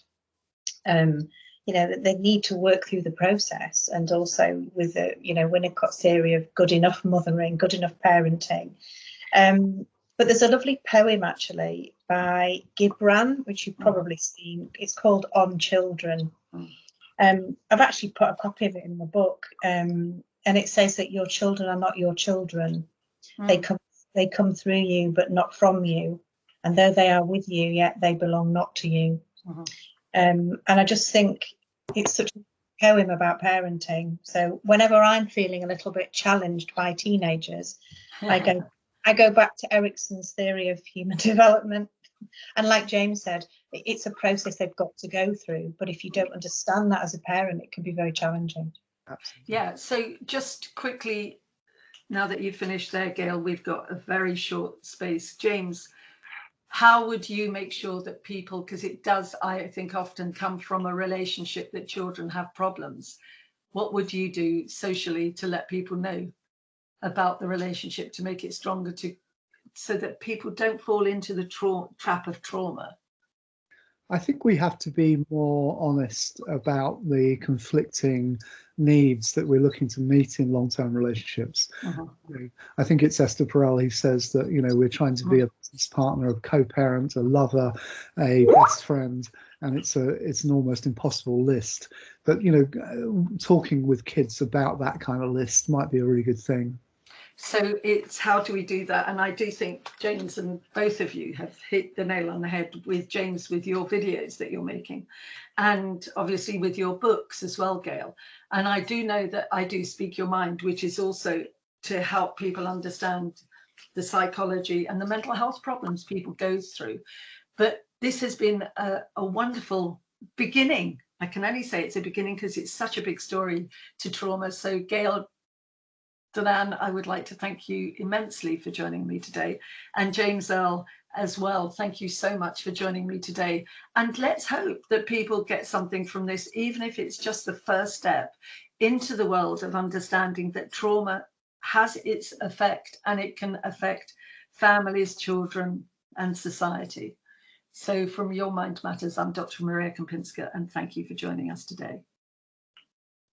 that they need to work through the process, and also with the, Winnicott's theory of good enough mothering, good enough parenting. But there's a lovely poem actually by Gibran, which you've probably seen. It's called On Children. I've actually put a copy of it in the book, and it says that your children are not your children. They come through you, but not from you. And though they are with you, yet they belong not to you. And I just think it's such a poem about parenting. So whenever I'm feeling a little bit challenged by teenagers, I go back to Erikson's theory of human development. And like James said, it's a process they've got to go through. But if you don't understand that as a parent, it can be very challenging. Absolutely. Yeah. So just quickly, now that you've finished there, Gail, we've got a very short space. James, how would you make sure that people, because it does, I think, often come from a relationship that children have problems, what would you do socially to let people know about the relationship, to make it stronger, so that people don't fall into the trap of trauma? I think we have to be more honest about the conflicting needs that we're looking to meet in long-term relationships. I think it's Esther Perel who says that, we're trying to be a business partner, a co-parent, a lover, a best friend, and it's an almost impossible list. But, talking with kids about that kind of list might be a really good thing. So it's how do we do that? And I do think James and both of you have hit the nail on the head with James, with your videos that you're making, and obviously with your books as well, Gail. And I do know that I do Speak Your Mind, which is also to help people understand the psychology and the mental health problems people go through. But this has been a wonderful beginning. I can only say it's a beginning because it's such a big story to trauma. So Gail, Diane, I would like to thank you immensely for joining me today, and James Earl as well. Thank you so much for joining me today. And let's hope that people get something from this, even if it's just the first step into the world of understanding that trauma has its effect, and it can affect families, children, and society. So from Your Mind Matters, I'm Dr. Maria Kempinska, and thank you for joining us today.